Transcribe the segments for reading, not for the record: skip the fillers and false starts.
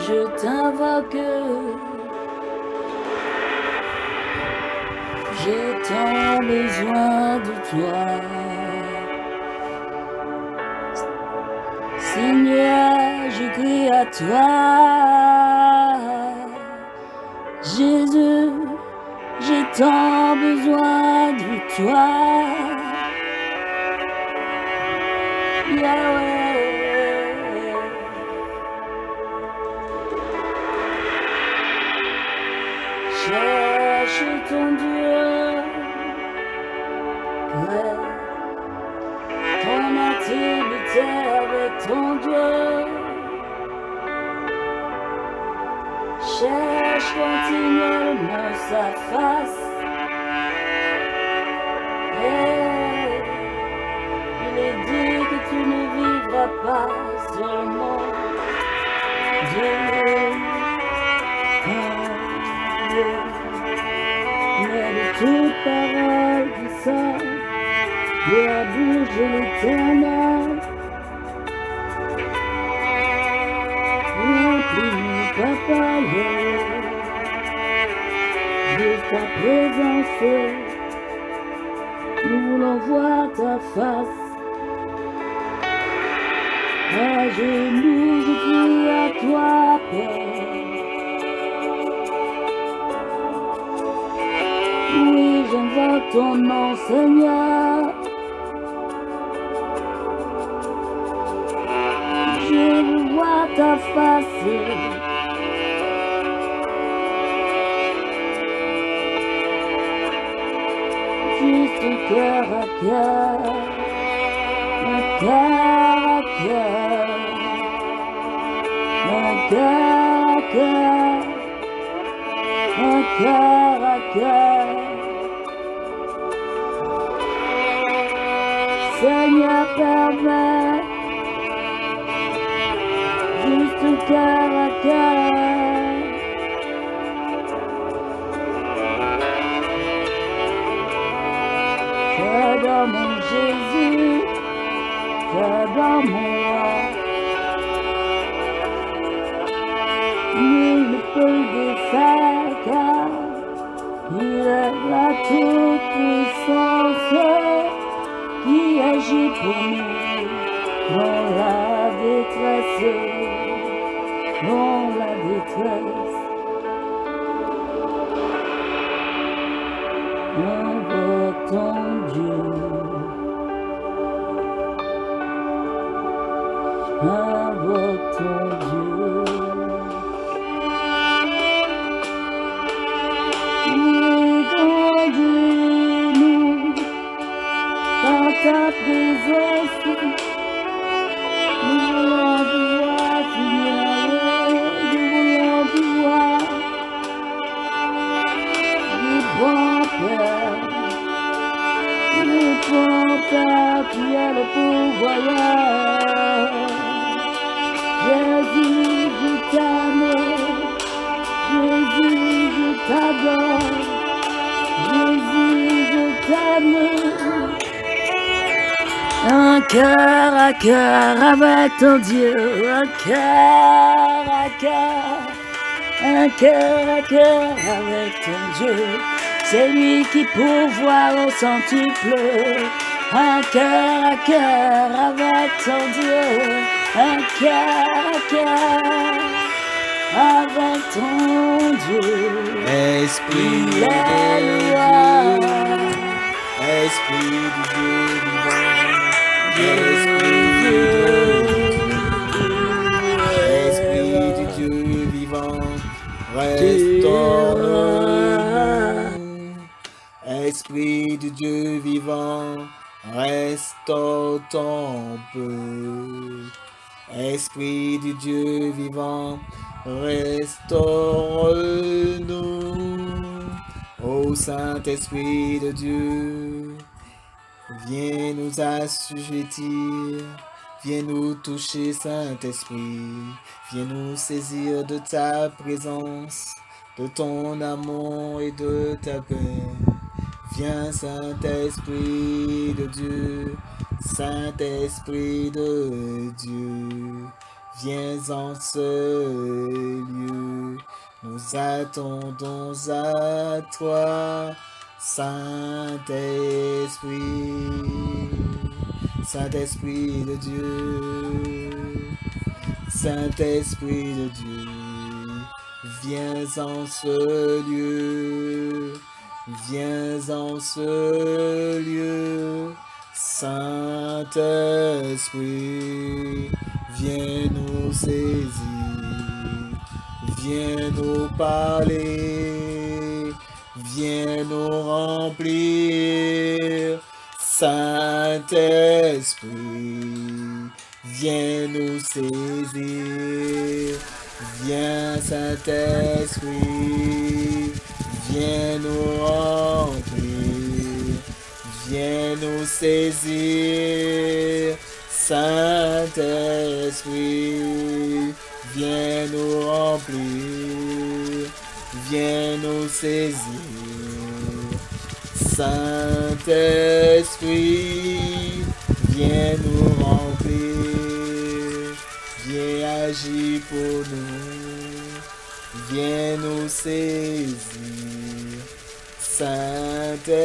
je t'invoque. J'ai tant besoin de toi. Seigneur, je crie à toi. Jésus, j'ai tant besoin de toi. Yahweh. Cherche ton Dieu, ton intimité avec ton Dieu. Cherche continuellement sa face. Et il est dit que tu ne vivras pas seulement de mais de toute parole qui sort de la bouche de l'Éternel. Remplis-nous, Papa, de ta présence. Nous voulons voir ta face. À genoux, je crie à toi, Père. Oui, j'invoque ton nom, Seigneur. Je veux voir ta face. Juste cœur à cœur, un cœur à cœur, un cœur à cœur, un cœur à cœur. Seigneur, permets, juste cœur à cœur. Dans mon Jésus, dans mon roi, nul ne peut le défaire car il est la toute-puissance qui agit pour nous dans la détresse, dans la détresse. Invoque ton Dieu, invoque ton Dieu. Conduis-nous dans ta présence. Nous voulons te voir, Seigneur, nous voulons te voir. Du bon Père, tu es le pourvoyeur. Jésus, je t'aime. Jésus, je t'adore. Jésus, je t'aime. Un cœur à cœur avec ton Dieu. Un cœur à cœur. Un cœur à cœur avec ton Dieu. C'est lui qui pourvoit au centuple. Un cœur à cœur avec ton Dieu. Un cœur à cœur avec ton Dieu. Esprit de Dieu, Esprit de Dieu vivant, Esprit de Dieu vivant, restaure-nous. Esprit de Dieu vivant, restaure ton peuple. Esprit de Dieu vivant, restaure-nous. Ô Saint-Esprit de Dieu, viens nous assujettir, viens nous toucher, Saint-Esprit, viens nous saisir de ta présence, de ton amour et de ta paix. Viens, Saint-Esprit de Dieu, Saint-Esprit de Dieu, viens en ce lieu. Nous attendons à toi, Saint-Esprit, Saint-Esprit de Dieu, Saint-Esprit de Dieu, viens en ce lieu, viens en ce lieu, Saint-Esprit, viens nous saisir, viens nous parler, viens nous remplir, Saint-Esprit, viens nous saisir, viens Saint-Esprit, viens nous remplir, viens nous saisir, Saint-Esprit, viens nous remplir, viens nous saisir, Saint-Esprit, viens nous remplir, viens agir pour nous, viens nous saisir, Saint-Esprit,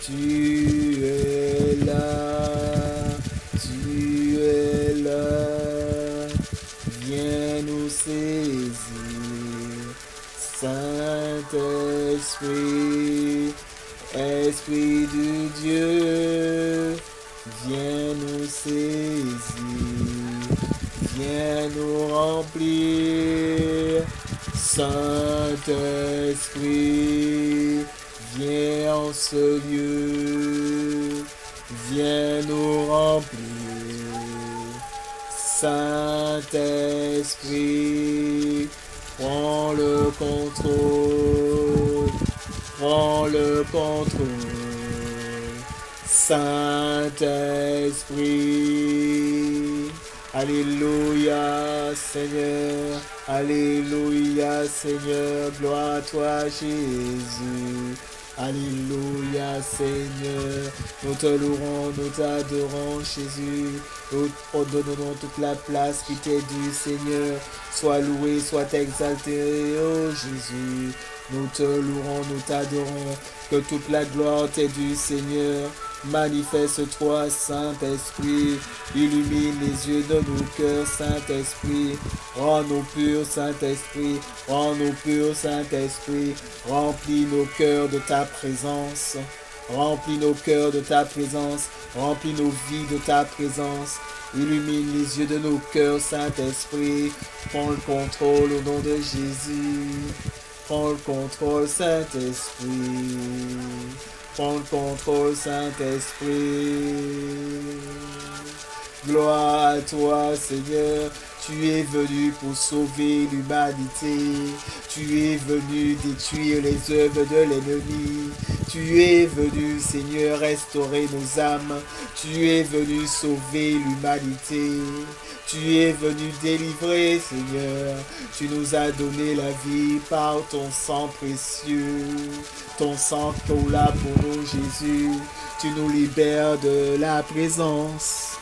tu es là, tu es là, viens nous saisir, Saint-Esprit, Esprit de Dieu, viens nous saisir, viens nous remplir, Saint-Esprit, viens en ce lieu, viens nous remplir, Saint-Esprit, prends le contrôle, prends le contrôle, Saint-Esprit, alléluia Seigneur, alléluia Seigneur, gloire à toi Jésus. Alléluia Seigneur, nous te louerons, nous t'adorons Jésus, nous te donnons toute la place qui t'est due Seigneur, sois loué, sois exalté, oh Jésus, nous te louerons, nous t'adorons, que toute la gloire t'est due Seigneur, manifeste-toi Saint-Esprit, illumine les yeux de nos cœurs Saint-Esprit, rends-nous purs Saint-Esprit, rends-nous purs Saint-Esprit, remplis nos cœurs de ta présence, remplis nos cœurs de ta présence, remplis nos vies de ta présence, illumine les yeux de nos cœurs Saint-Esprit, prends le contrôle au nom de Jésus, prends le contrôle Saint-Esprit, prends le contrôle Saint-Esprit, gloire à toi Seigneur, tu es venu pour sauver l'humanité, tu es venu détruire les œuvres de l'ennemi, tu es venu Seigneur restaurer nos âmes, tu es venu sauver l'humanité, tu es venu délivrer Seigneur, tu nous as donné la vie par ton sang précieux, ton sang coula pour nous Jésus, tu nous libères de la présence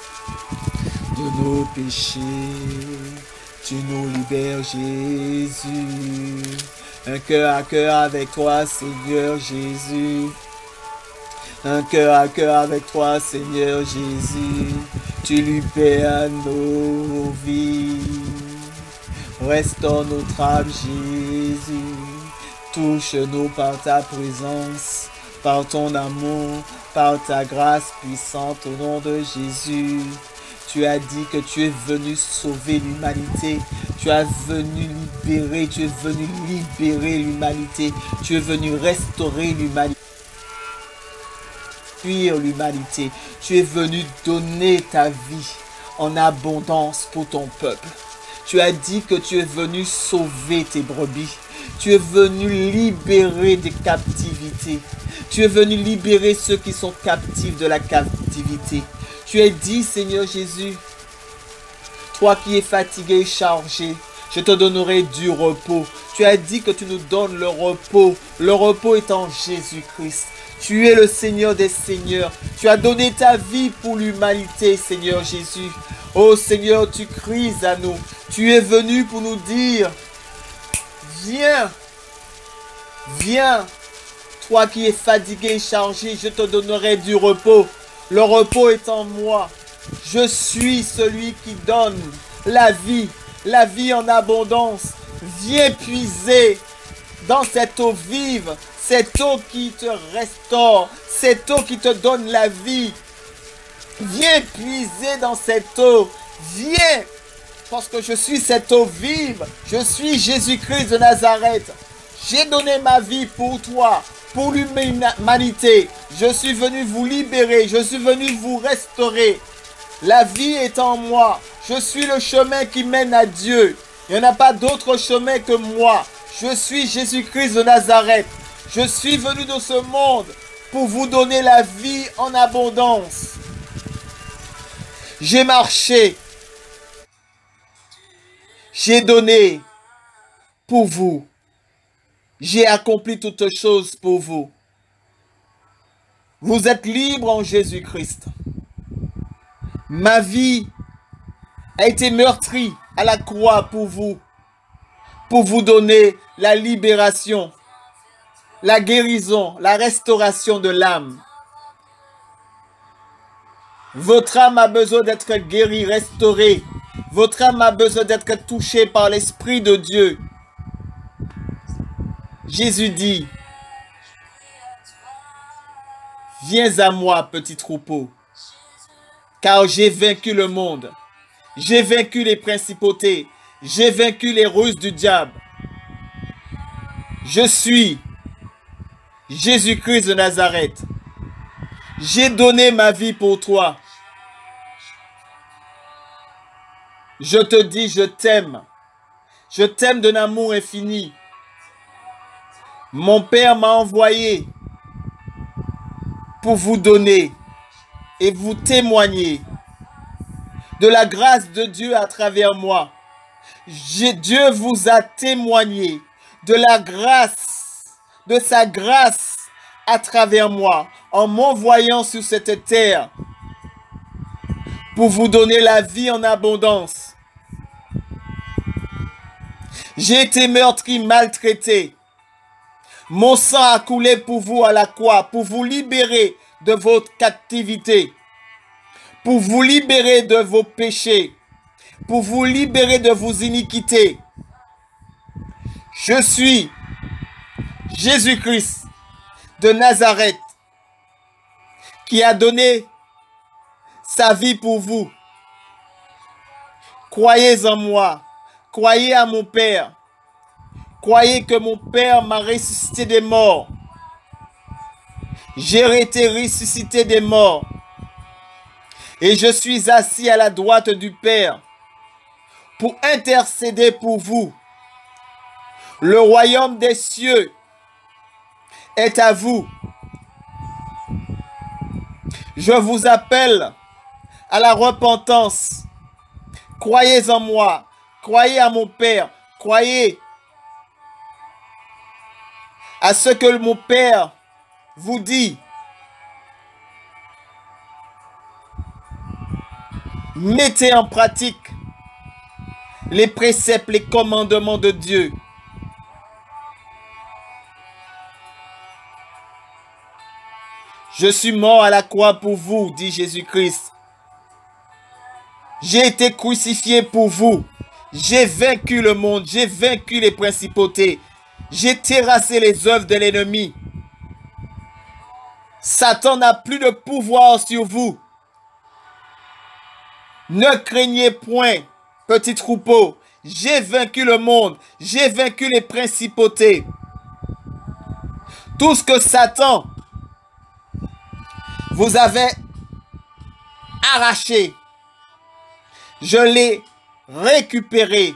de nos péchés, tu nous libères Jésus, un cœur à cœur avec toi Seigneur Jésus, un cœur à cœur avec toi Seigneur Jésus, tu libères nos vies, restaure notre âme Jésus, touche-nous par ta présence, par ton amour, par ta grâce puissante au nom de Jésus. Tu as dit que tu es venu sauver l'humanité, tu es venu libérer, tu es venu libérer l'humanité, tu es venu restaurer l'humanité, fuir l'humanité, tu es venu donner ta vie en abondance pour ton peuple. Tu as dit que tu es venu sauver tes brebis, tu es venu libérer des captivités, tu es venu libérer ceux qui sont captifs de la captivité. Tu as dit, Seigneur Jésus, toi qui es fatigué et chargé, je te donnerai du repos. Tu as dit que tu nous donnes le repos. Le repos est en Jésus-Christ. Tu es le Seigneur des Seigneurs. Tu as donné ta vie pour l'humanité, Seigneur Jésus. Oh Seigneur, tu cries à nous. Tu es venu pour nous dire, viens, viens. Toi qui es fatigué et chargé, je te donnerai du repos. Le repos est en moi. Je suis celui qui donne la vie en abondance. Viens puiser dans cette eau vive, cette eau qui te restaure, cette eau qui te donne la vie. Viens puiser dans cette eau. Viens, parce que je suis cette eau vive. Je suis Jésus-Christ de Nazareth. J'ai donné ma vie pour toi, pour l'humanité. Je suis venu vous libérer. Je suis venu vous restaurer. La vie est en moi. Je suis le chemin qui mène à Dieu. Il n'y en a pas d'autre chemin que moi. Je suis Jésus-Christ de Nazareth. Je suis venu dans ce monde pour vous donner la vie en abondance. J'ai marché. J'ai donné pour vous. J'ai accompli toutes choses pour vous. Vous êtes libre en Jésus-Christ. Ma vie a été meurtrie à la croix pour vous donner la libération, la guérison, la restauration de l'âme. Votre âme a besoin d'être guérie, restaurée. Votre âme a besoin d'être touchée par l'Esprit de Dieu. Jésus dit, viens à moi, petit troupeau, car j'ai vaincu le monde. J'ai vaincu les principautés. J'ai vaincu les ruses du diable. Je suis Jésus-Christ de Nazareth. J'ai donné ma vie pour toi. Je te dis, je t'aime. Je t'aime d'un amour infini. Mon Père m'a envoyé pour vous donner et vous témoigner de la grâce de Dieu à travers moi. Dieu vous a témoigné de la grâce, de sa grâce à travers moi, en m'envoyant sur cette terre pour vous donner la vie en abondance. J'ai été meurtri, maltraité. Mon sang a coulé pour vous à la croix, pour vous libérer de votre captivité, pour vous libérer de vos péchés, pour vous libérer de vos iniquités. Je suis Jésus-Christ de Nazareth qui a donné sa vie pour vous. Croyez en moi, croyez à mon Père. Croyez que mon Père m'a ressuscité des morts. J'ai été ressuscité des morts. Et je suis assis à la droite du Père pour intercéder pour vous. Le royaume des cieux est à vous. Je vous appelle à la repentance. Croyez en moi. Croyez à mon Père. Croyez à ce que mon Père vous dit. Mettez en pratique les préceptes, les commandements de Dieu. Je suis mort à la croix pour vous, dit Jésus-Christ. J'ai été crucifié pour vous. J'ai vaincu le monde, j'ai vaincu les principautés. J'ai terrassé les œuvres de l'ennemi. Satan n'a plus de pouvoir sur vous. Ne craignez point, petit troupeau. J'ai vaincu le monde. J'ai vaincu les principautés. Tout ce que Satan vous avait arraché, je l'ai récupéré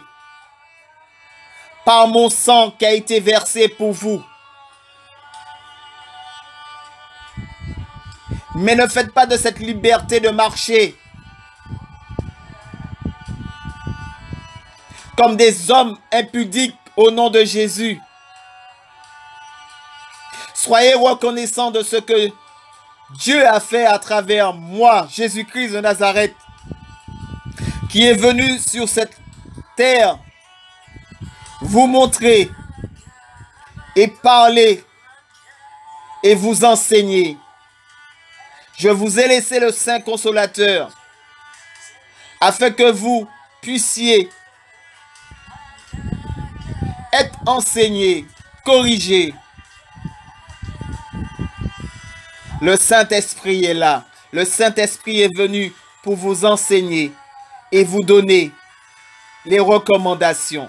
par mon sang qui a été versé pour vous. Mais ne faites pas de cette liberté de marcher comme des hommes impudiques au nom de Jésus. Soyez reconnaissants de ce que Dieu a fait à travers moi, Jésus-Christ de Nazareth. qui est venu sur cette terre vous montrer et parler et vous enseigner. Je vous ai laissé le Saint Consolateur afin que vous puissiez être enseigné, corrigé. Le Saint-Esprit est là. Le Saint-Esprit est venu pour vous enseigner et vous donner les recommandations.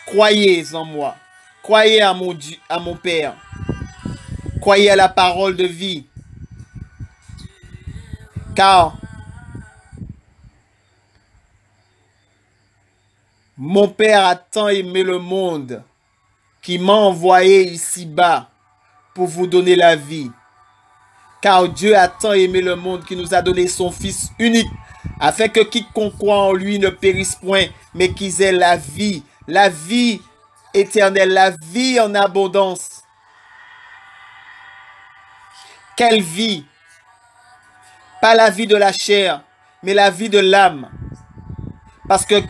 Croyez en moi. Croyez à mon Dieu, à mon Père. Croyez à la parole de vie. Car mon Père a tant aimé le monde qu'il m'a envoyé ici-bas pour vous donner la vie. Car Dieu a tant aimé le monde qu'il nous a donné son Fils unique, afin que quiconque croit en lui ne périsse point, mais qu'il ait la vie éternelle, la vie en abondance. Quelle vie? Pas la vie de la chair, mais la vie de l'âme. Parce que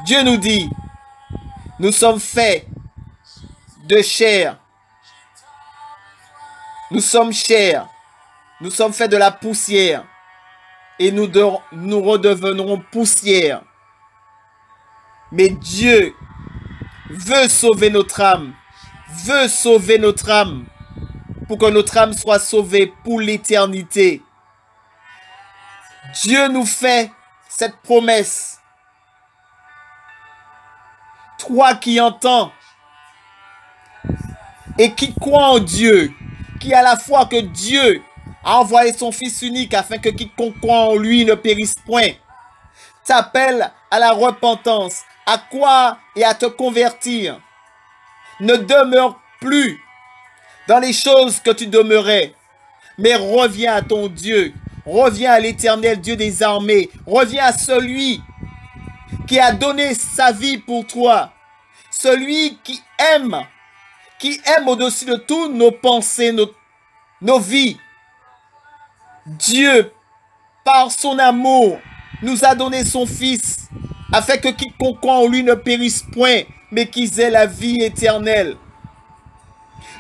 Dieu nous dit, nous sommes faits de chair. Nous sommes chairs. Nous sommes faits de la poussière. Et nous redeviendrons poussière. Mais Dieu veut sauver notre âme. Veut sauver notre âme. Pour que notre âme soit sauvée pour l'éternité. Dieu nous fait cette promesse. Toi qui entends et qui crois en Dieu, qui a la foi que Dieu a envoyé son Fils unique afin que quiconque croit en lui ne périsse point, t'appelle à la repentance, à croire et à te convertir. Ne demeure plus dans les choses que tu demeurais, mais reviens à ton Dieu, reviens à l'Éternel Dieu des armées, reviens à celui qui a donné sa vie pour toi, celui qui aime au-dessus de tout nos pensées, nos vies. Dieu, par son amour, nous a donné son Fils, afin que quiconque croit en lui ne périsse point, mais qu'ils aient la vie éternelle.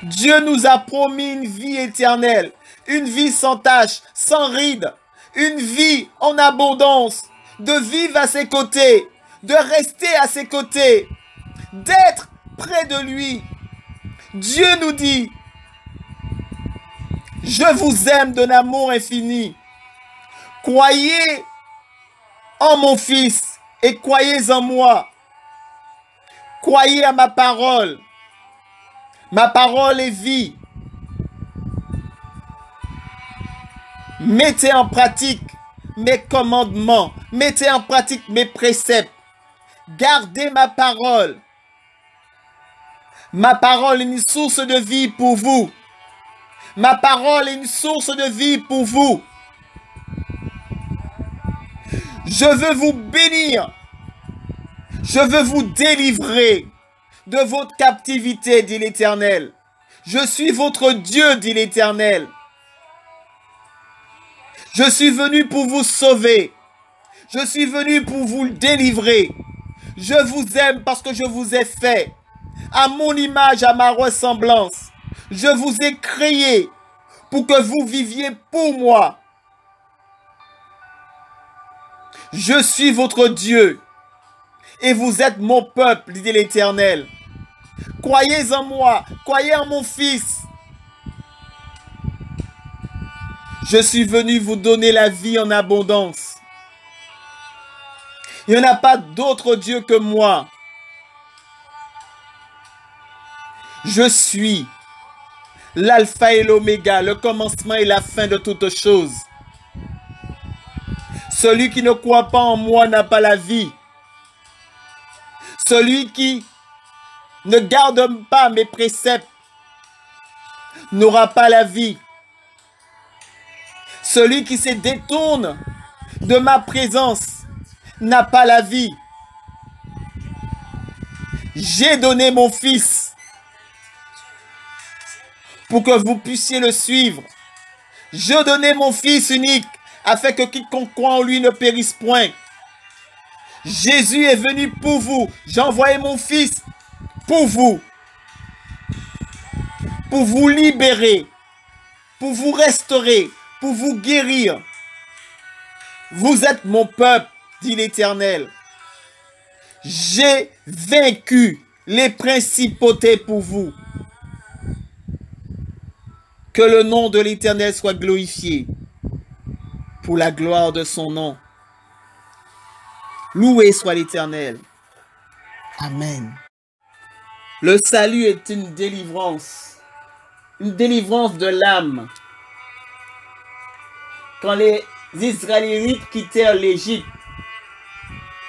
Dieu nous a promis une vie éternelle, une vie sans tache, sans ride, une vie en abondance, de vivre à ses côtés, de rester à ses côtés, d'être près de lui. Dieu nous dit, je vous aime d'un amour infini. Croyez en mon Fils et croyez en moi. Croyez à ma parole. Ma parole est vie. Mettez en pratique mes commandements. Mettez en pratique mes préceptes. Gardez ma parole. Ma parole est une source de vie pour vous. Ma parole est une source de vie pour vous. Je veux vous bénir. Je veux vous délivrer de votre captivité, dit l'Éternel. Je suis votre Dieu, dit l'Éternel. Je suis venu pour vous sauver. Je suis venu pour vous délivrer. Je vous aime parce que je vous ai fait à mon image, à ma ressemblance. Je vous ai créé pour que vous viviez pour moi. Je suis votre Dieu et vous êtes mon peuple, dit l'Éternel. Croyez en moi, croyez en mon Fils. Je suis venu vous donner la vie en abondance. Il n'y en a pas d'autre Dieu que moi. Je suis l'alpha et l'oméga, le commencement et la fin de toutes choses. Celui qui ne croit pas en moi n'a pas la vie. Celui qui ne garde pas mes préceptes n'aura pas la vie. Celui qui se détourne de ma présence n'a pas la vie. J'ai donné mon Fils pour que vous puissiez le suivre. Je donnais mon Fils unique afin que quiconque croit en lui ne périsse point. Jésus est venu pour vous. J'ai envoyé mon Fils pour vous libérer, pour vous restaurer, pour vous guérir. Vous êtes mon peuple, dit l'Éternel. J'ai vaincu les principautés pour vous. Que le nom de l'Éternel soit glorifié pour la gloire de son nom. Loué soit l'Éternel. Amen. Le salut est une délivrance de l'âme. Quand les Israélites quittèrent l'Égypte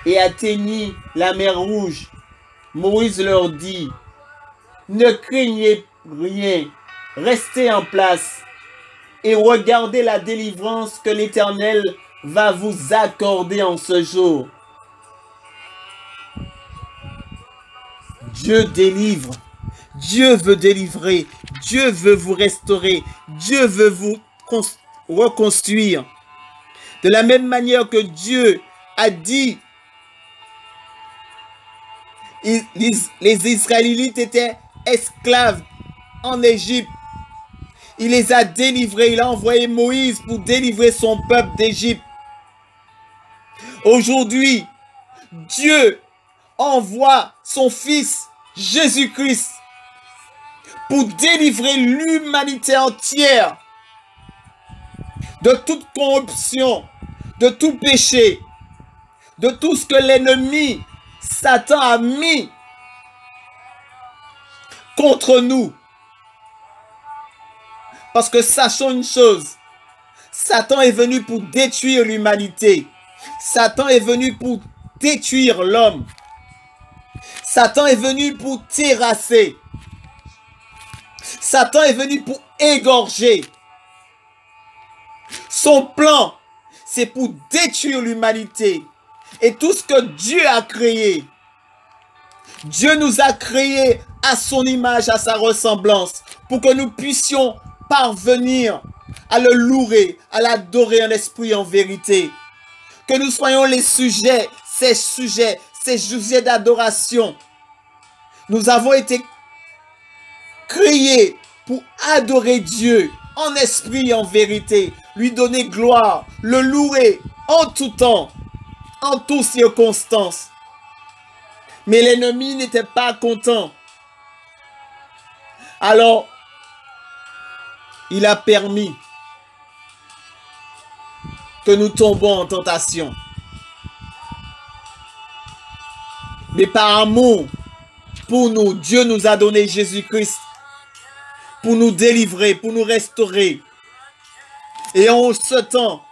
et atteignirent la mer Rouge, Moïse leur dit, ne craignez rien, restez en place et regardez la délivrance que l'Éternel va vous accorder en ce jour. Dieu délivre, Dieu veut délivrer, Dieu veut vous restaurer, Dieu veut vous reconstruire. De la même manière que Dieu a dit, les Israélites étaient esclaves en Égypte. Il les a délivrés, il a envoyé Moïse pour délivrer son peuple d'Égypte. Aujourd'hui, Dieu envoie son Fils Jésus-Christ pour délivrer l'humanité entière de toute corruption, de tout péché, de tout ce que l'ennemi Satan a mis contre nous. Parce que sachons une chose, Satan est venu pour détruire l'humanité. Satan est venu pour détruire l'homme. Satan est venu pour terrasser. Satan est venu pour égorger. Son plan, c'est pour détruire l'humanité et tout ce que Dieu a créé. Dieu nous a créés à son image, à sa ressemblance, pour que nous puissions parvenir à le louer, à l'adorer en esprit et en vérité. Que nous soyons les sujets, ces sujets d'adoration. Nous avons été créés pour adorer Dieu en esprit et en vérité, lui donner gloire, le louer en tout temps, en toutes circonstances. Mais l'ennemi n'était pas content. Alors, il a permis que nous tombons en tentation. Mais par amour pour nous, Dieu nous a donné Jésus-Christ pour nous délivrer, pour nous restaurer. Et en ce temps,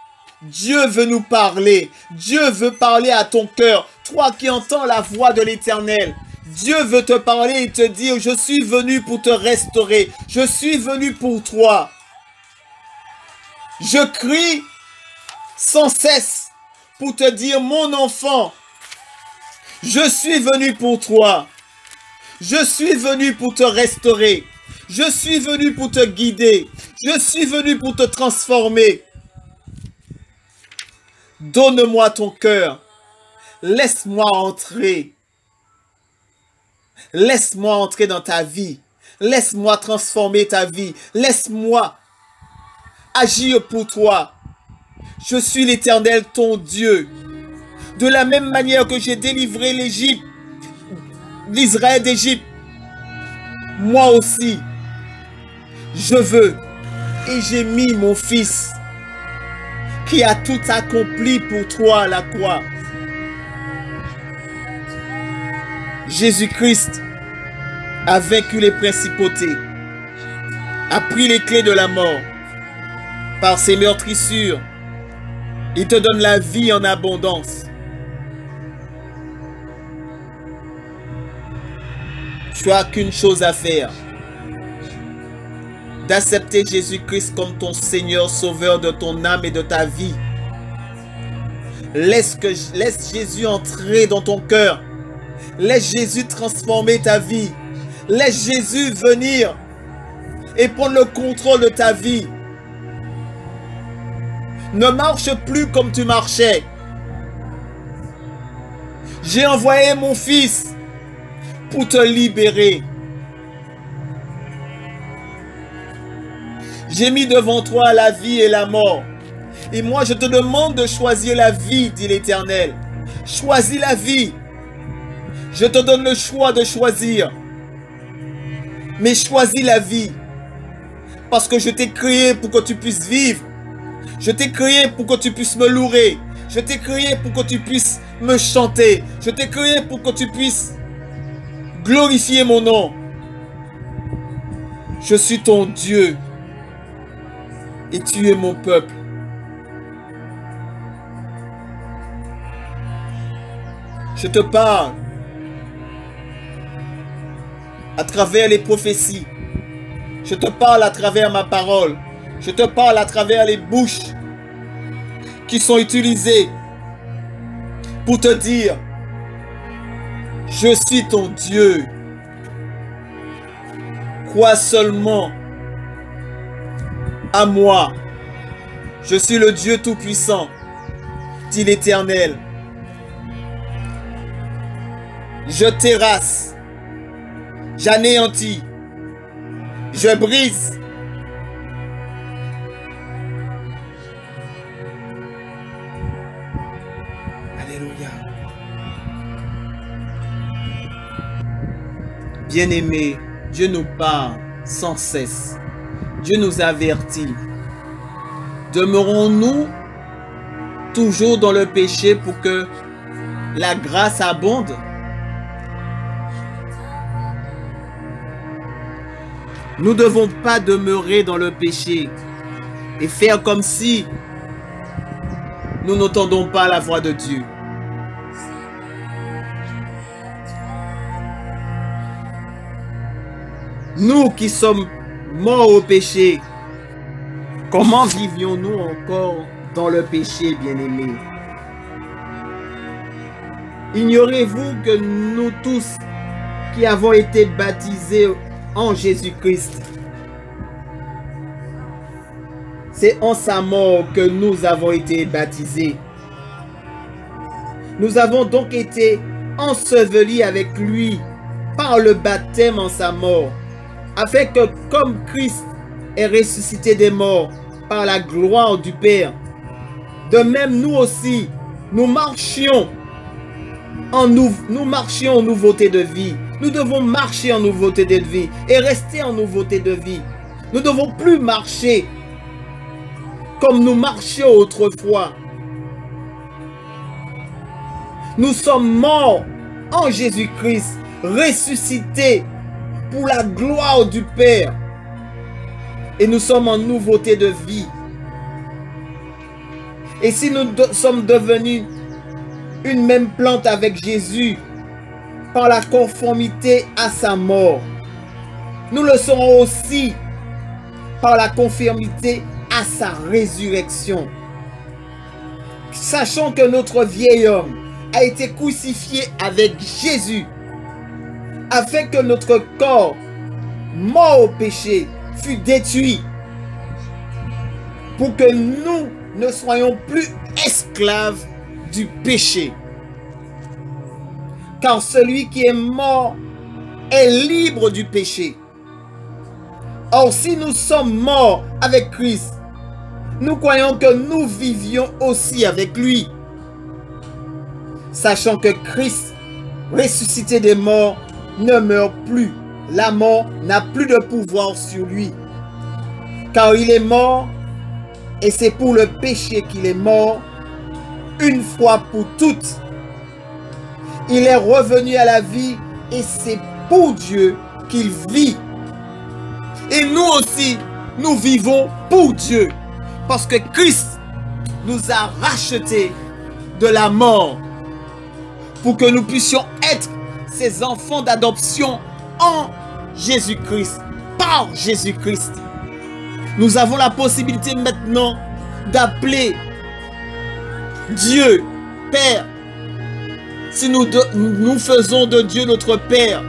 Dieu veut nous parler. Dieu veut parler à ton cœur. Toi qui entends la voix de l'Éternel, Dieu veut te parler et te dire, je suis venu pour te restaurer. Je suis venu pour toi. Je crie sans cesse pour te dire, mon enfant, je suis venu pour toi. Je suis venu pour te restaurer. Je suis venu pour te guider. Je suis venu pour te transformer. Donne-moi ton cœur. Laisse-moi entrer. Laisse-moi entrer dans ta vie. Laisse-moi transformer ta vie. Laisse-moi agir pour toi. Je suis l'Éternel, ton Dieu. De la même manière que j'ai délivré l'Égypte, l'Israël d'Égypte, moi aussi, je veux et j'ai mis mon Fils qui a tout accompli pour toi à la croix. Jésus-Christ a vaincu les principautés, a pris les clés de la mort. Par ses meurtrissures, il te donne la vie en abondance. Tu n'as qu'une chose à faire, d'accepter Jésus-Christ comme ton Seigneur, Sauveur de ton âme et de ta vie. Laisse Jésus entrer dans ton cœur. Laisse Jésus transformer ta vie. Laisse Jésus venir et prendre le contrôle de ta vie. Ne marche plus comme tu marchais. J'ai envoyé mon Fils pour te libérer. J'ai mis devant toi la vie et la mort. Et moi, je te demande de choisir la vie, dit l'Éternel. Choisis la vie. Je te donne le choix de choisir. Mais choisis la vie. Parce que je t'ai créé pour que tu puisses vivre. Je t'ai créé pour que tu puisses me louer. Je t'ai créé pour que tu puisses me chanter. Je t'ai créé pour que tu puisses glorifier mon nom. Je suis ton Dieu. Et tu es mon peuple. Je te parle à travers les prophéties. Je te parle à travers ma parole. Je te parle à travers les bouches qui sont utilisées pour te dire, je suis ton Dieu. Crois seulement à moi. Je suis le Dieu Tout-Puissant, dit l'Éternel. Je terrasse, j'anéantis, je brise. Alléluia. Bien-aimés, Dieu nous parle sans cesse. Dieu nous avertit. Demeurons-nous toujours dans le péché pour que la grâce abonde? Nous ne devons pas demeurer dans le péché et faire comme si nous n'entendons pas la voix de Dieu. Nous qui sommes morts au péché, comment vivions-nous encore dans le péché, bien-aimés? Ignorez-vous que nous tous qui avons été baptisés en Jésus-Christ, c'est en sa mort que nous avons été baptisés. Nous avons donc été ensevelis avec lui par le baptême en sa mort, afin que comme Christ est ressuscité des morts par la gloire du Père, de même nous aussi, nous marchions en nouveauté de vie. Nous devons marcher en nouveauté de vie et rester en nouveauté de vie. Nous ne devons plus marcher comme nous marchions autrefois. Nous sommes morts en Jésus-Christ, ressuscités pour la gloire du Père. Et nous sommes en nouveauté de vie. Et si nous sommes devenus une même plante avec Jésus, par la conformité à sa mort, nous le serons aussi par la conformité à sa résurrection. Sachant que notre vieil homme a été crucifié avec Jésus, afin que notre corps, mort au péché, fût détruit, pour que nous ne soyons plus esclaves du péché. Car celui qui est mort est libre du péché. Or, si nous sommes morts avec Christ, nous croyons que nous vivions aussi avec lui. Sachant que Christ, ressuscité des morts, ne meurt plus. La mort n'a plus de pouvoir sur lui. Car il est mort, et c'est pour le péché qu'il est mort, une fois pour toutes. Il est revenu à la vie et c'est pour Dieu qu'il vit. Et nous aussi, nous vivons pour Dieu. Parce que Christ nous a rachetés de la mort. Pour que nous puissions être ses enfants d'adoption en Jésus-Christ. Par Jésus-Christ. Nous avons la possibilité maintenant d'appeler Dieu Père. Si nous faisons de Dieu notre Père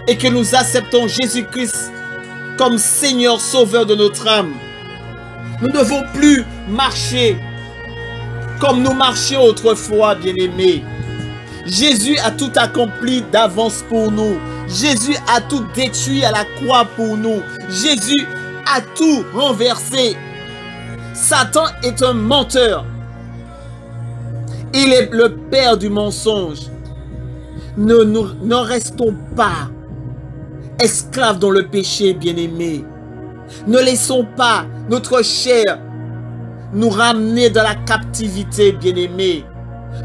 et que nous acceptons Jésus-Christ comme Seigneur Sauveur de notre âme, nous ne devons plus marcher comme nous marchions autrefois, bien-aimés. Jésus a tout accompli d'avance pour nous. Jésus a tout détruit à la croix pour nous. Jésus a tout renversé. Satan est un menteur. Il est le père du mensonge. Ne restons pas esclaves dans le péché, bien-aimés. Ne laissons pas notre chair nous ramener dans la captivité, bien-aimés.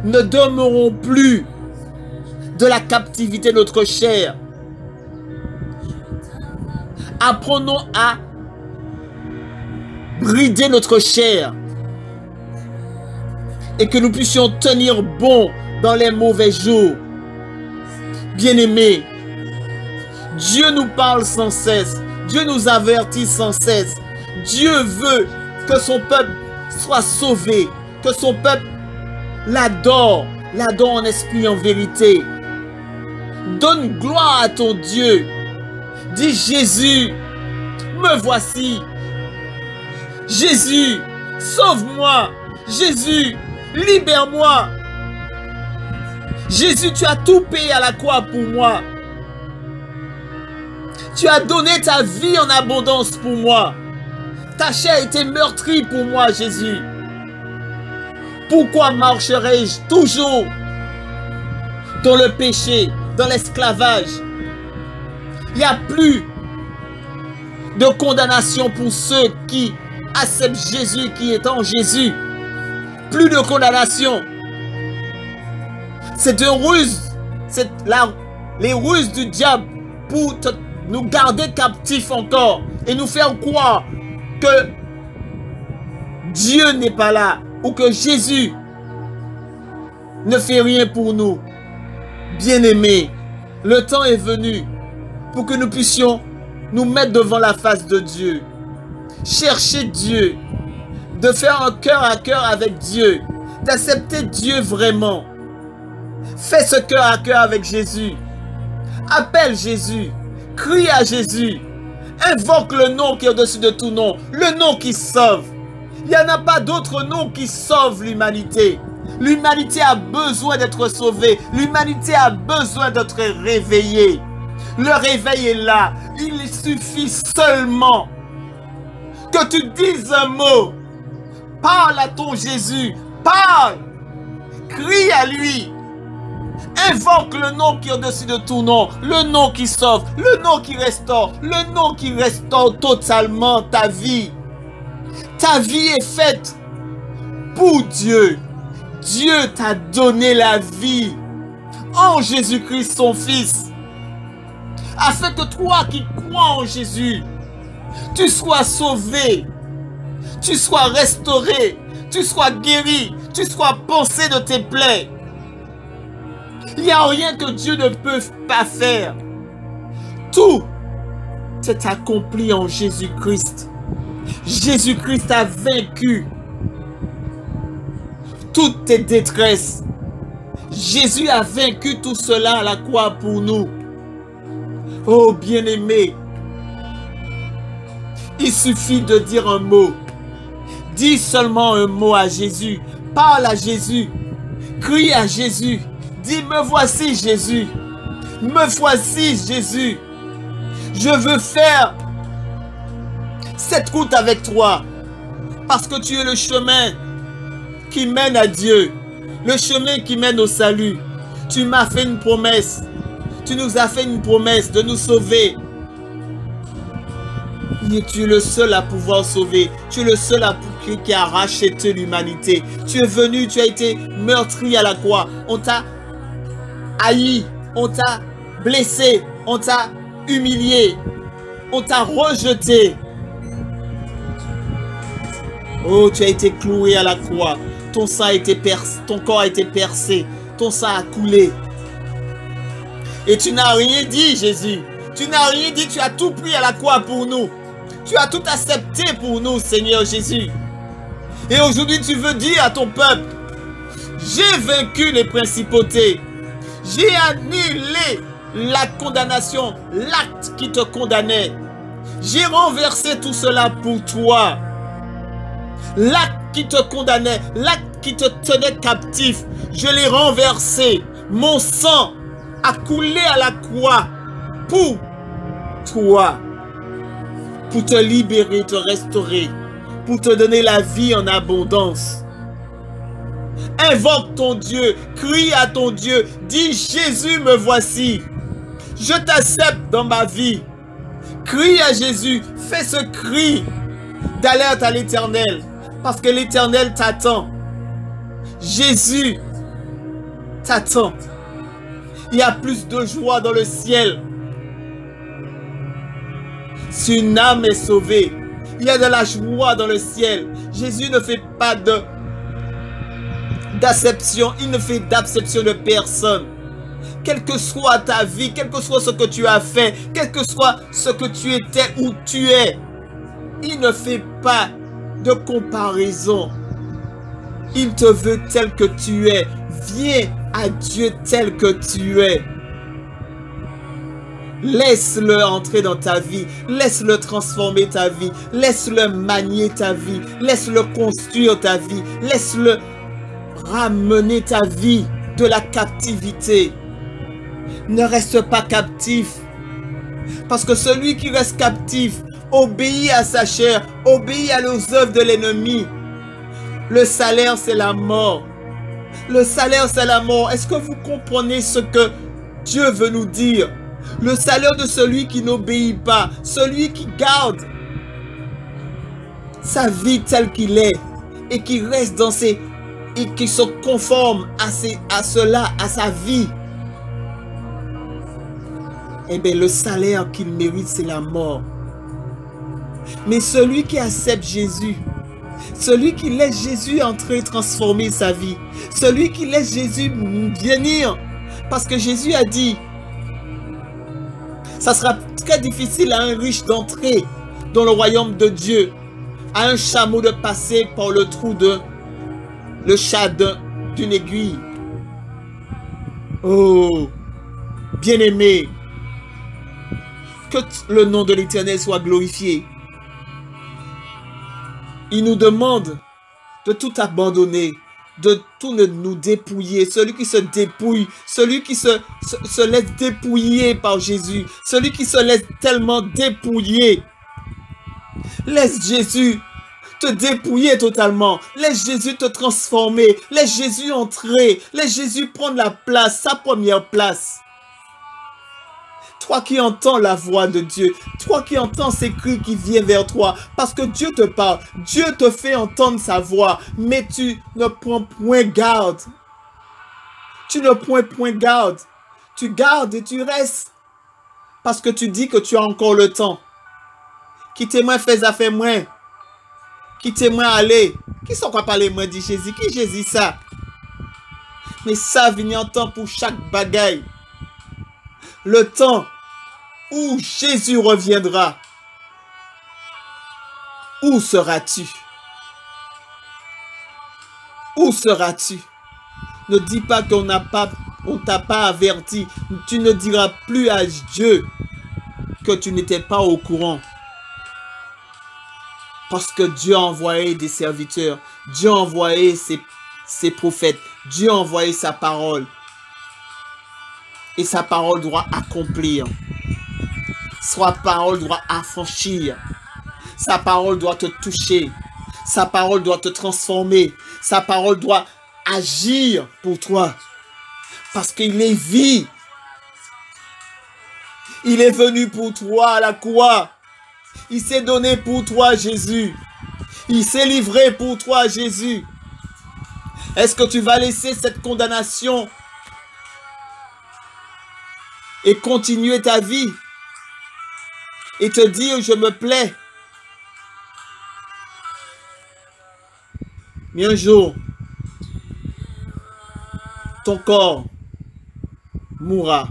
Ne demeurons plus de la captivité de notre chair. Apprenons à brider notre chair et que nous puissions tenir bon dans les mauvais jours. Bien-aimés, Dieu nous parle sans cesse. Dieu nous avertit sans cesse. Dieu veut que son peuple soit sauvé, que son peuple l'adore en esprit et en vérité. Donne gloire à ton Dieu. Dis Jésus, me voici. Jésus, sauve-moi. Jésus, libère-moi. Jésus, tu as tout payé à la croix pour moi. Tu as donné ta vie en abondance pour moi. Ta chair a été meurtrie pour moi, Jésus. Pourquoi marcherai-je toujours dans le péché, dans l'esclavage? Il n'y a plus de condamnation pour ceux qui acceptent Jésus, qui est en Jésus. Plus de condamnation. C'est une ruse. C'est les ruses du diable pour nous garder captifs encore et nous faire croire que Dieu n'est pas là ou que Jésus ne fait rien pour nous. Bien-aimés, le temps est venu pour que nous puissions nous mettre devant la face de Dieu. Chercher Dieu, de faire un cœur à cœur avec Dieu, d'accepter Dieu vraiment. Fais ce cœur à cœur avec Jésus. Appelle Jésus. Crie à Jésus. Invoque le nom qui est au-dessus de tout nom. Le nom qui sauve. Il n'y en a pas d'autre nom qui sauve l'humanité. L'humanité a besoin d'être sauvée. L'humanité a besoin d'être réveillée. Le réveil est là. Il suffit seulement que tu dises un mot. Parle à ton Jésus. Parle. Crie à lui. Invoque le nom qui est au-dessus de tout nom, le nom qui sauve, le nom qui restaure totalement ta vie. Ta vie est faite pour Dieu. Dieu t'a donné la vie en Jésus-Christ son Fils, afin que toi qui crois en Jésus, tu sois sauvé, tu sois restauré, tu sois guéri, tu sois pansé de tes plaies. Il n'y a rien que Dieu ne peut pas faire. Tout s'est accompli en Jésus-Christ. Jésus-Christ a vaincu toutes tes détresses. Jésus a vaincu tout cela à la croix pour nous. Oh bien-aimé, il suffit de dire un mot. Dis seulement un mot à Jésus. Parle à Jésus. Crie à Jésus. Dis, me voici Jésus. Me voici Jésus. Je veux faire cette route avec toi. Parce que tu es le chemin qui mène à Dieu. Le chemin qui mène au salut. Tu m'as fait une promesse. Tu nous as fait une promesse de nous sauver. Et tu es le seul à pouvoir sauver. Tu es le seul qui a racheté l'humanité. Tu es venu, tu as été meurtri à la croix. On t'a haï, on t'a blessé, on t'a humilié, on t'a rejeté. Oh, tu as été cloué à la croix. Ton sang a été percé, ton corps a été percé, ton sang a coulé. Et tu n'as rien dit, Jésus. Tu n'as rien dit, tu as tout pris à la croix pour nous. Tu as tout accepté pour nous, Seigneur Jésus. Et aujourd'hui, tu veux dire à ton peuple, j'ai vaincu les principautés. J'ai annulé la condamnation, l'acte qui te condamnait. J'ai renversé tout cela pour toi. L'acte qui te condamnait, l'acte qui te tenait captif, je l'ai renversé. Mon sang a coulé à la croix pour toi, pour te libérer, te restaurer, pour te donner la vie en abondance. Invoque ton Dieu, crie à ton Dieu, dis Jésus me voici, je t'accepte dans ma vie. Crie à Jésus, fais ce cri d'alerte à l'Éternel, parce que l'Éternel t'attend. Jésus t'attend. Il y a plus de joie dans le ciel. Si une âme est sauvée, il y a de la joie dans le ciel. Jésus ne fait pas d'acception, il ne fait d'acception de personne. Quelle que soit ta vie, quel que soit ce que tu as fait, quel que soit ce que tu étais ou tu es, il ne fait pas de comparaison. Il te veut tel que tu es. Viens à Dieu tel que tu es. Laisse-le entrer dans ta vie. Laisse-le transformer ta vie. Laisse-le manier ta vie. Laisse-le construire ta vie. Laisse-le ramener ta vie de la captivité. Ne reste pas captif. Parce que celui qui reste captif obéit à sa chair, obéit aux œuvres de l'ennemi. Le salaire, c'est la mort. Le salaire, c'est la mort. Est-ce que vous comprenez ce que Dieu veut nous dire? Le salaire de celui qui n'obéit pas, celui qui garde sa vie telle qu'il est et qui reste dans ses... et qui se conforme à cela, à sa vie. Eh bien, le salaire qu'il mérite, c'est la mort. Mais celui qui accepte Jésus, celui qui laisse Jésus entrer et transformer sa vie, celui qui laisse Jésus venir, parce que Jésus a dit, ça sera très difficile à un riche d'entrer dans le royaume de Dieu, à un chameau de passer par le trou de le chat d'une aiguille. Oh, bien-aimé, que le nom de l'Éternel soit glorifié. Il nous demande de tout abandonner, de tout nous dépouiller. Celui qui se dépouille, celui qui se laisse dépouiller par Jésus, celui qui se laisse tellement dépouiller. Laisse Jésus te dépouiller totalement. Laisse Jésus te transformer. Laisse Jésus entrer. Laisse Jésus prendre la place, sa première place. Toi qui entends la voix de Dieu, toi qui entends ces cris qui viennent vers toi, parce que Dieu te parle, Dieu te fait entendre sa voix, mais tu ne prends point garde. Tu ne prends point garde. Tu gardes et tu restes, parce que tu dis que tu as encore le temps. Quittez-moi, fais affaire moi. Quittez-moi, allez. Qui sont quoi parler moi, dit Jésus? Qui Jésus ça? Mais ça vient en temps pour chaque bagaille. Le temps où Jésus reviendra. Où seras-tu? Où seras-tu? Ne dis pas qu'on t'a pas averti. Tu ne diras plus à Dieu que tu n'étais pas au courant. Parce que Dieu a envoyé des serviteurs. Dieu a envoyé ses prophètes. Dieu a envoyé sa parole. Et sa parole doit accomplir. Sa parole doit affranchir. Sa parole doit te toucher. Sa parole doit te transformer. Sa parole doit agir pour toi. Parce qu'il est vie. Il est venu pour toi à la croix. Il s'est donné pour toi, Jésus. Il s'est livré pour toi, Jésus. Est-ce que tu vas laisser cette condamnation et continuer ta vie et te dire je me plais? Mais un jour, ton corps mourra.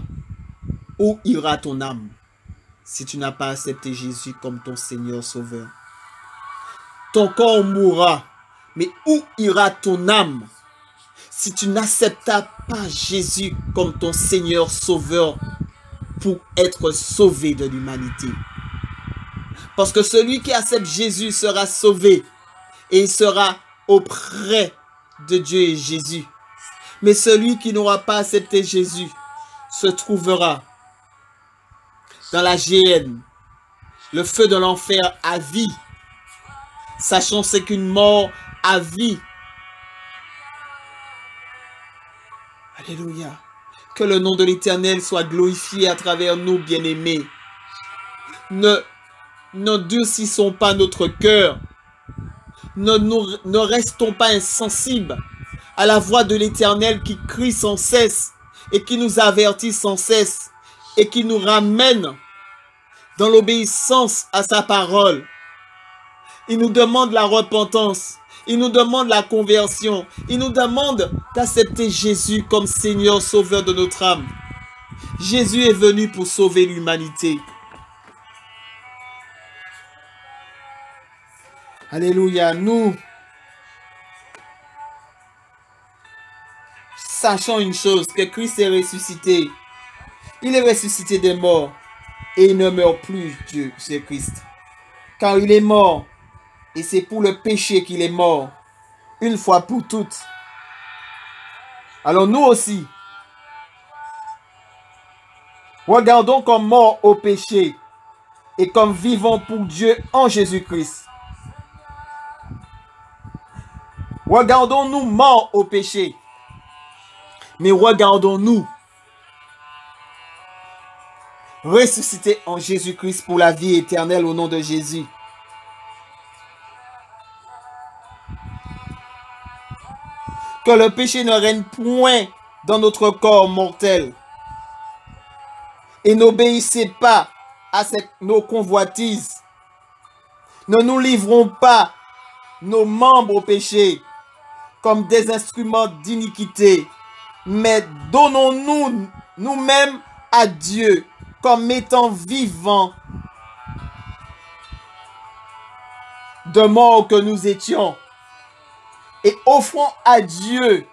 Où ira ton âme si tu n'as pas accepté Jésus comme ton Seigneur Sauveur? Ton corps mourra, mais où ira ton âme si tu n'acceptas pas Jésus comme ton Seigneur Sauveur pour être sauvé de l'humanité? Parce que celui qui accepte Jésus sera sauvé et il sera auprès de Dieu et Jésus. Mais celui qui n'aura pas accepté Jésus se trouvera dans la géhenne, le feu de l'enfer à vie, sachant c'est qu'une mort à vie. Alléluia. Que le nom de l'Éternel soit glorifié à travers nous, bien-aimés. N'endurcissons pas notre cœur. Ne restons pas insensibles à la voix de l'Éternel qui crie sans cesse et qui nous avertit sans cesse et qui nous ramène dans l'obéissance à sa parole. Il nous demande la repentance. Il nous demande la conversion. Il nous demande d'accepter Jésus comme Seigneur Sauveur de notre âme. Jésus est venu pour sauver l'humanité. Alléluia. Nous sachons une chose, que Christ est ressuscité. Il est ressuscité des morts et il ne meurt plus, Dieu, c'est Christ. Car il est mort. Et c'est pour le péché qu'il est mort, une fois pour toutes. Alors nous aussi, regardons comme morts au péché et comme vivants pour Dieu en Jésus-Christ. Regardons-nous morts au péché, mais regardons-nous ressuscités en Jésus-Christ pour la vie éternelle au nom de Jésus. Que le péché ne règne point dans notre corps mortel. Et n'obéissez pas à nos convoitises. Ne nous livrons pas nos membres au péché comme des instruments d'iniquité, mais donnons-nous nous-mêmes à Dieu comme étant vivants de mort que nous étions. Et offrons à Dieu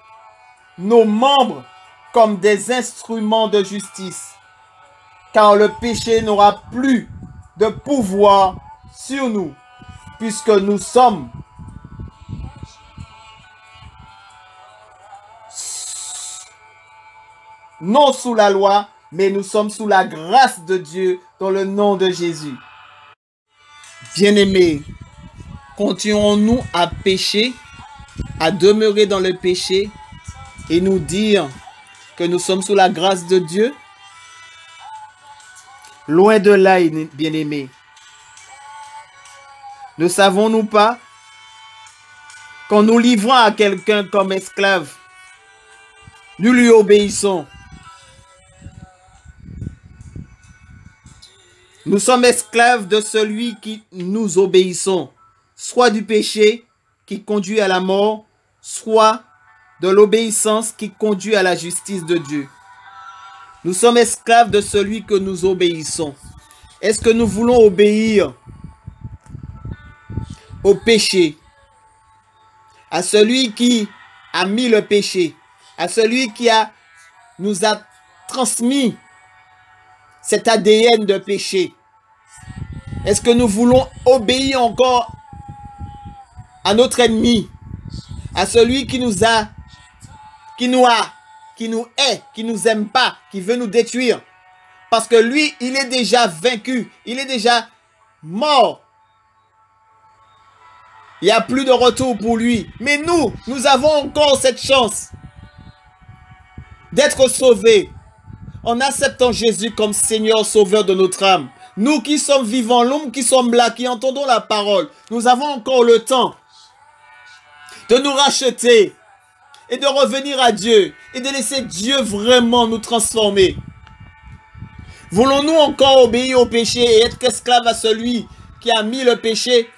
nos membres comme des instruments de justice. Car le péché n'aura plus de pouvoir sur nous, puisque nous sommes non sous la loi, mais nous sommes sous la grâce de Dieu dans le nom de Jésus. Bien-aimés, continuons-nous à pécher, à demeurer dans le péché et nous dire que nous sommes sous la grâce de Dieu? Loin de là, bien-aimés. Ne savons-nous pas qu'en nous livrant à quelqu'un comme esclave, nous lui obéissons? Nous sommes esclaves de celui qui nous obéissons, soit du péché qui conduit à la mort, soit de l'obéissance qui conduit à la justice de Dieu. Nous sommes esclaves de celui que nous obéissons. Est-ce que nous voulons obéir au péché, à celui qui a mis le péché, à celui qui nous a transmis cet ADN de péché? Est-ce que nous voulons obéir encore à notre ennemi, à celui qui nous hait, qui nous aime pas, qui veut nous détruire? Parce que lui, il est déjà vaincu, il est déjà mort. Il n'y a plus de retour pour lui. Mais nous avons encore cette chance d'être sauvés en acceptant Jésus comme Seigneur Sauveur de notre âme. Nous qui sommes vivants, l'homme qui sommes là, qui entendons la parole, nous avons encore le temps de nous racheter et de revenir à Dieu et de laisser Dieu vraiment nous transformer. Voulons-nous encore obéir au péché et être esclaves à celui qui a mis le péché,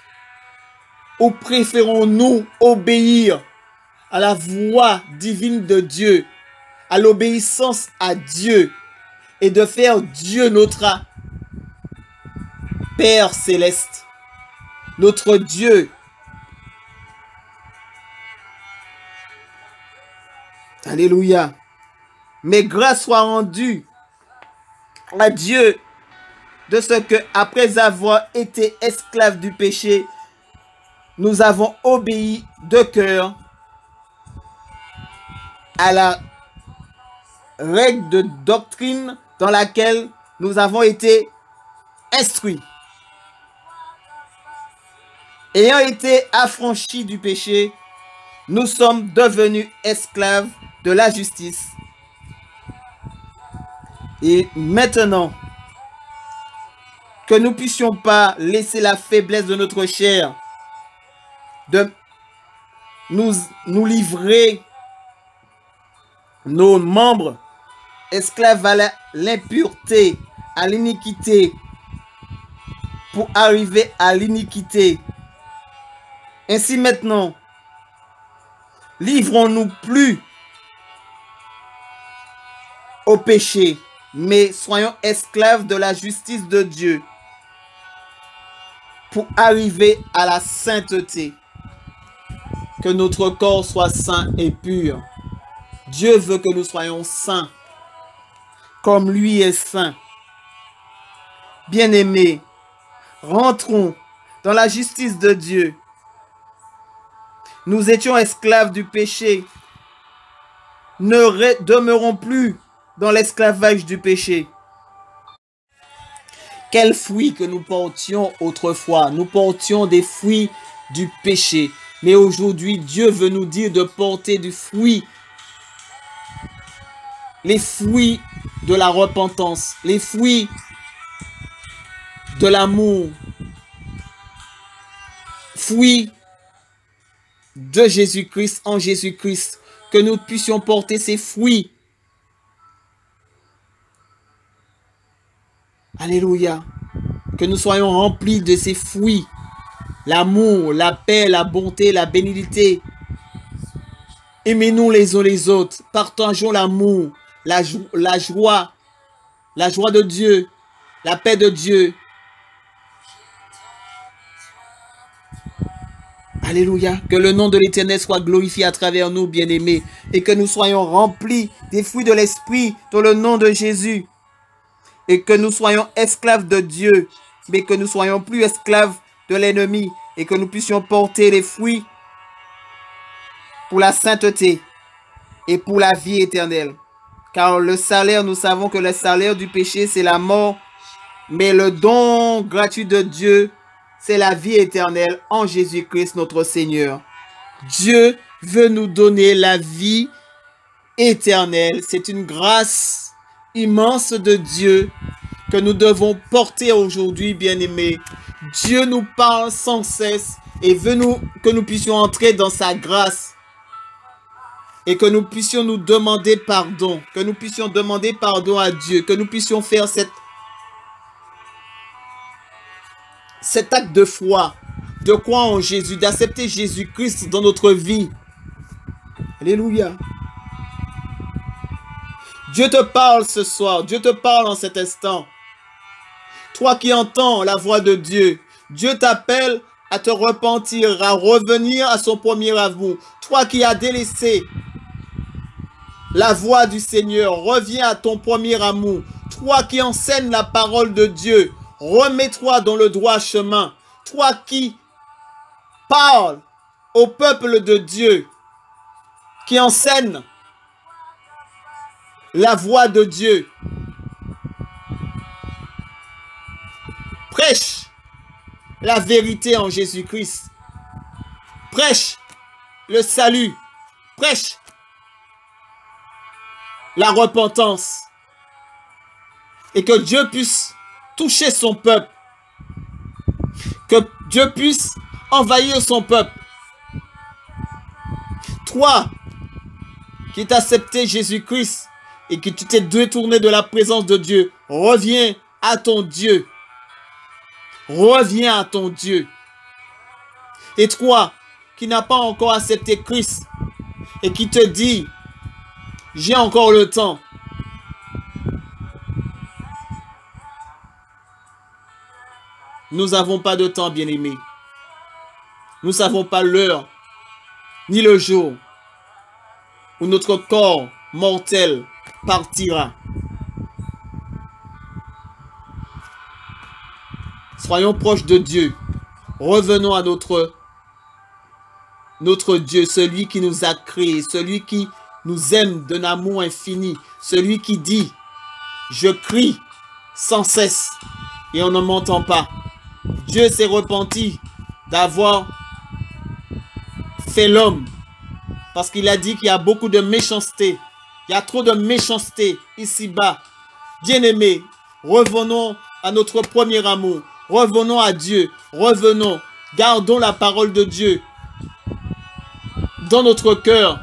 ou préférons-nous obéir à la voix divine de Dieu, à l'obéissance à Dieu et de faire Dieu notre Père céleste, notre Dieu? Alléluia. Mais grâce soit rendue à Dieu de ce que, après avoir été esclave du péché, nous avons obéi de cœur à la règle de doctrine dans laquelle nous avons été instruits. Ayant été affranchis du péché, nous sommes devenus esclaves de la justice. Et maintenant, que nous ne puissions pas laisser la faiblesse de notre chair de nous livrer nos membres esclaves à l'impureté, à l'iniquité, pour arriver à l'iniquité. Ainsi maintenant, livrons-nous plus au péché, mais soyons esclaves de la justice de Dieu pour arriver à la sainteté. Que notre corps soit saint et pur. Dieu veut que nous soyons saints, comme lui est saint. Bien-aimés, rentrons dans la justice de Dieu. Nous étions esclaves du péché. Ne demeurons plus dans l'esclavage du péché. Quels fruits que nous portions autrefois. Nous portions des fruits du péché. Mais aujourd'hui, Dieu veut nous dire de porter du fruit. Les fruits de la repentance. Les fruits de l'amour. Fruits de Jésus-Christ en Jésus-Christ. Que nous puissions porter ces fruits. Alléluia. Que nous soyons remplis de ces fruits. L'amour, la paix, la bonté, la bénignité. Aimez-nous les uns les autres. Partageons l'amour, la joie de Dieu, la paix de Dieu. Alléluia. Que le nom de l'Éternel soit glorifié à travers nous, bien-aimés. Et que nous soyons remplis des fruits de l'Esprit dans le nom de Jésus. Et que nous soyons esclaves de Dieu, mais que nous soyons plus esclaves de l'ennemi. Et que nous puissions porter les fruits pour la sainteté et pour la vie éternelle. Car le salaire, nous savons que le salaire du péché, c'est la mort. Mais le don gratuit de Dieu, c'est la vie éternelle en Jésus-Christ notre Seigneur. Dieu veut nous donner la vie éternelle. C'est une grâce immense de Dieu que nous devons porter aujourd'hui, bien-aimés. Dieu nous parle sans cesse et veut que nous puissions entrer dans sa grâce et que nous puissions nous demander pardon, que nous puissions demander pardon à Dieu, que nous puissions faire cet acte de foi, de croire en Jésus, d'accepter Jésus-Christ dans notre vie. Alléluia. Dieu te parle ce soir, Dieu te parle en cet instant. Toi qui entends la voix de Dieu, Dieu t'appelle à te repentir, à revenir à son premier amour. Toi qui as délaissé la voix du Seigneur, reviens à ton premier amour. Toi qui enseignes la parole de Dieu, remets-toi dans le droit chemin. Toi qui parles au peuple de Dieu, qui enseigne la voix de Dieu, prêche la vérité en Jésus-Christ. Prêche le salut. Prêche la repentance. Et que Dieu puisse toucher son peuple. Que Dieu puisse envahir son peuple. Toi qui t'as accepté Jésus-Christ et que tu t'es détourné de la présence de Dieu, reviens à ton Dieu. Reviens à ton Dieu. Et toi qui n'as pas encore accepté Christ et qui te dit, j'ai encore le temps. Nous n'avons pas de temps, bien-aimés. Nous ne savons pas l'heure ni le jour où notre corps mortel partira. Soyons proches de Dieu. Revenons à notre notre Dieu, celui qui nous a créés, celui qui nous aime d'un amour infini, celui qui dit, je crie sans cesse et on ne m'entend pas. Dieu s'est repenti d'avoir fait l'homme parce qu'il a dit qu'il y a beaucoup de méchanceté. Il y a trop de méchanceté ici-bas. Bien-aimés, revenons à notre premier amour. Revenons à Dieu. Revenons. Gardons la parole de Dieu dans notre cœur.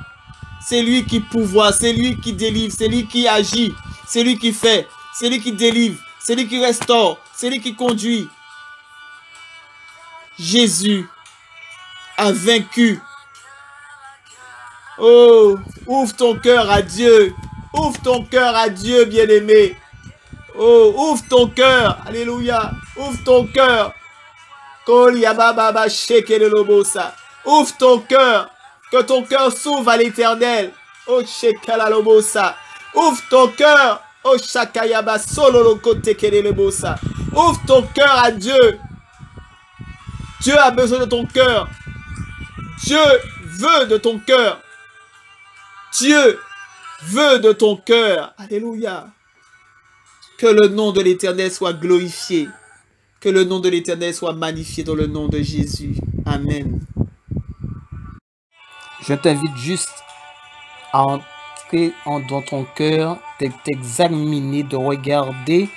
C'est lui qui pourvoit, c'est lui qui délivre, c'est lui qui agit, c'est lui qui fait, c'est lui qui délivre, c'est lui qui restaure, c'est lui qui conduit. Jésus a vaincu. Oh, ouvre ton cœur à Dieu. Ouvre ton cœur à Dieu, bien-aimé. Oh, ouvre ton cœur. Alléluia. Ouvre ton cœur. Ouvre ton cœur. Que ton cœur s'ouvre à l'Éternel. Oh, Shekalalobosa. Ouvre ton cœur. Oh, Shakayaba Sololokote Kelelebosa. Ouvre ton cœur à Dieu. Dieu a besoin de ton cœur. Dieu veut de ton cœur. Dieu veut de ton cœur. Alléluia. Que le nom de l'Éternel soit glorifié. Que le nom de l'Éternel soit magnifié dans le nom de Jésus. Amen. Je t'invite juste à entrer dans ton cœur, de t'examiner, de regarder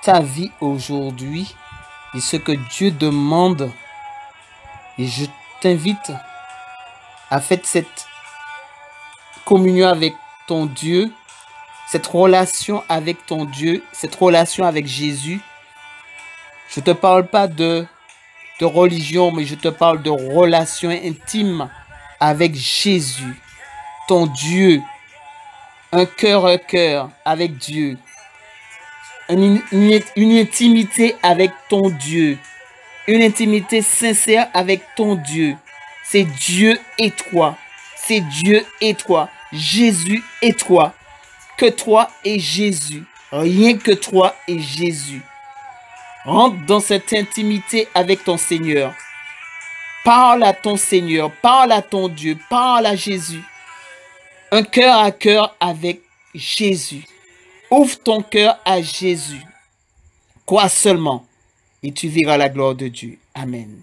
ta vie aujourd'hui et ce que Dieu demande. Et je t'invite à faire cette communion avec ton Dieu, cette relation avec ton Dieu, cette relation avec Jésus. Je ne te parle pas de religion, mais je te parle de relation intime avec Jésus, ton Dieu, un cœur à cœur avec Dieu, une intimité avec ton Dieu, une intimité sincère avec ton Dieu. C'est Dieu et toi, c'est Dieu et toi, Jésus et toi, que toi et Jésus, rien que toi et Jésus. Rentre dans cette intimité avec ton Seigneur. Parle à ton Seigneur, parle à ton Dieu, parle à Jésus. Un cœur à cœur avec Jésus. Ouvre ton cœur à Jésus. Crois seulement et tu verras la gloire de Dieu. Amen.